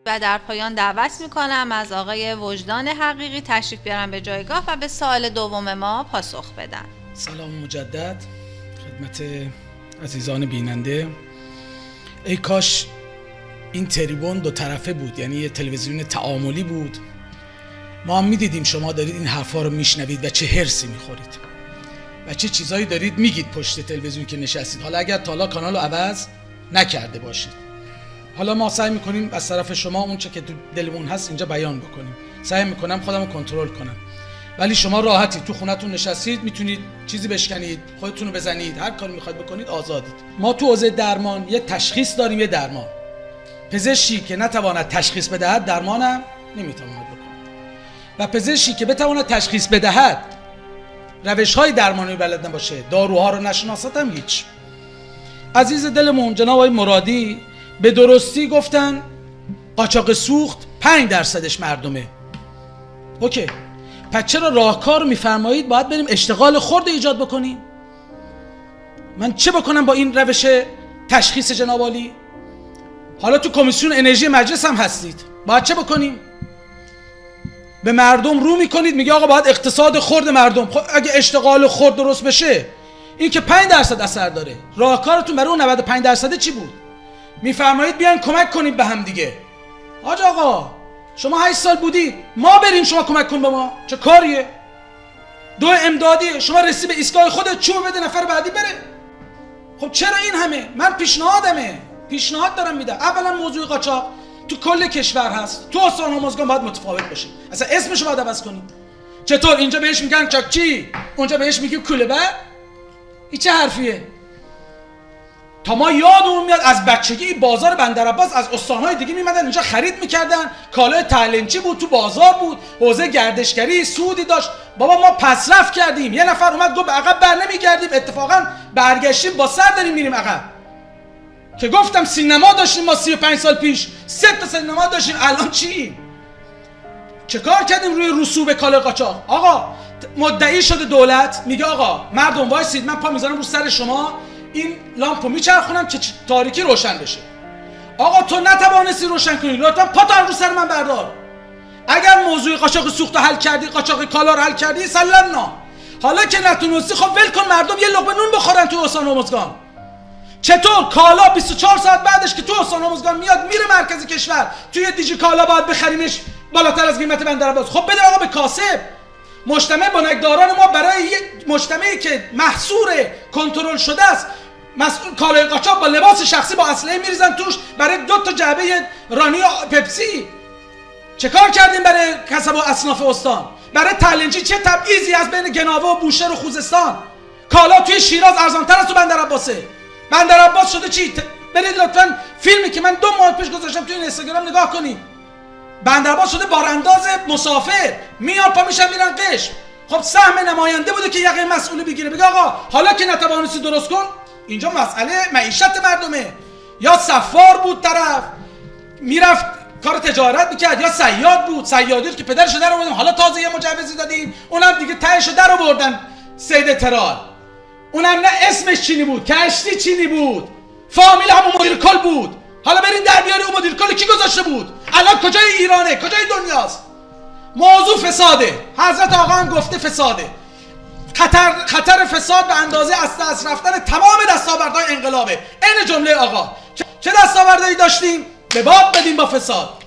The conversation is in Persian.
و در پایان دعوت میکنم از آقای وجدان حقیقی تشریف بیارن به جایگاه و به سوال دوم ما پاسخ بدن. سلام مجدد خدمت عزیزان بیننده. ای کاش این تریبون دو طرفه بود، یعنی یه تلویزیون تعاملی بود. ما هم میدیدیم شما دارید این حرفا رو میشنوید و چه هرسی میخورید و چه چیزایی دارید میگید پشت تلویزیون که نشستید. حالا اگر تالا کانال رو عوض نکرده باشید، حالا ما سعی میکنیم از طرف شما اون چه که تو دلمون هست اینجا بیان بکنیم. سعی میکنم خودم رو کنترل کنم، ولی شما راحتی تو خونتون نشستید، میتونید چیزی بشکنید، خودتون رو بزنید، هر کاری میخواید بکنید آزادید. ما تو حوزه درمان یه تشخیص داریم، یه درمان. پزشکی که نتواند تشخیص بدهد درمانم نمیتواند بکنه و پزشکی که بتواند تشخیص بدهد روش‌های درمانی بلد نباشه، داروها رو نشناسد هم هیچ. عزیز دلمون جناب آقای مرادی به درستی گفتن قاچاق سوخت 5% مردمه. اوکی، پس چرا راهکار میفرمایید باید بریم اشتغال خرد ایجاد بکنیم؟ من چه بکنم با این روش تشخیص جناب عالی؟ حالا تو کمیسیون انرژی مجلس هم هستید، باید چه بکنیم؟ به مردم رو میکنید میگه آقا باید اقتصاد خرد مردم. خب اگه اشتغال خرد درست بشه این که 5% اثر داره، راهکارتون برای اون 95% چی بود؟ میفرمایید بیاین کمک کنید به هم دیگه. حاج آقا شما 8 سال بودید، ما بریم شما کمک کن به ما، چه کاریه؟ دو امدادیه، شما رسی به ایستگاه خودت چوب بده نفر بعدی بره. خب چرا این همه؟ من پیشنهاد دارم میدم. اولا موضوع قاچاق تو کل کشور هست، تو استان هرمزگان باید متفاوت باشه، اصلا اسمشو باید عوض کنیم. چطور اینجا بهش میگن چاکچی، اونجا بهش میگیم کولبه؟ این چه حرفیه؟ تا ما یادمون میاد از بچگی بازار بندرعباس از استانهای دیگه میمدن اینجا خرید میکردن، کالای تعلنچی بود، تو بازار بود، حوزه گردشگری سودی داشت. بابا ما پسرفت کردیم، یه نفر اومد گفت به عقب بر نمیگردیم، اتفاقا برگشتیم با سر داریم میریم عقب. که گفتم سینما داشتیم ما 35 سال پیش، 3 تا سینما داشتیم، الان چی؟ چه کار کردیم روی رسوب کالای قاچاق؟ آقا مدعی شده دولت میگه آقا مردم وایسید من پا میذارم رو سر شما، این لامپو میچرخونم که تاریکی روشن بشه. آقا تو نتوانستی روشن کنی، لطفا پاتو رو سر من بردار. اگر موضوع قاچاق سوخت رو حل کردی، قاچاق کالا رو حل کردی، سلامنا. حالا که نتونستی خب ول کن مردم یه لقمه نون بخورن تو استان هرمزگان. چطور کالا 24 ساعت بعدش که تو استان هرمزگان میاد میره مرکز کشور، توی دیجی کالا باید بخریمش بالاتر از قیمت بندرعباس. خب بده آقا به کاسب. مجتمع بنکداران ما برای یک مجتمعی که محصور کنترل شده است، مسئول کالای قاچاق با لباس شخصی با اسلحه میریزن توش برای 2 تا جعبه رانی و پپسی. چه کار کردیم برای کسب و اصناف استان؟ برای تعلنچی چه تبعیضی از بین گناوه و بوشهر و خوزستان؟ کالا توی شیراز ارزان‌تر از تو بندرعباسه. بندرعباس شده چی؟ برید لطفاً فیلمی که من 2 ماه پیش گذاشتم توی اینستاگرام نگاه کنید. بندرعباس شده بارانداز مسافر، میان پا میشن میرن قشم. خب سهم نماینده بوده که یقه مسئول بگیره، بگه آقا حالا که نتوانستی درست کن، اینجا مسئله معیشت مردمه. یا سفار بود طرف میرفت کار تجارت میکرد، یا صیاد بود، صیادی که پدرشو در آوردیم، حالا تازه یه مجوزی دادیم، اونم دیگه تهشو در آوردن صید ترال. اونم نه اسمش چینی بود، کشتی چینی بود، فامیل همون مدیر کل بود. حالا برین در بیاری اون مدیر کل کی گذاشته بود؟ الان کجای ایرانه؟ کجای دنیاست؟ موضوع فساده. حضرت آقا هم گفته فساده. خطر فساد به اندازه از دست رفتن تمام دستاوردهای انقلابه. این جمله آقا. چه دستاوردهایی داشتیم؟ به باد بدیم با فساد.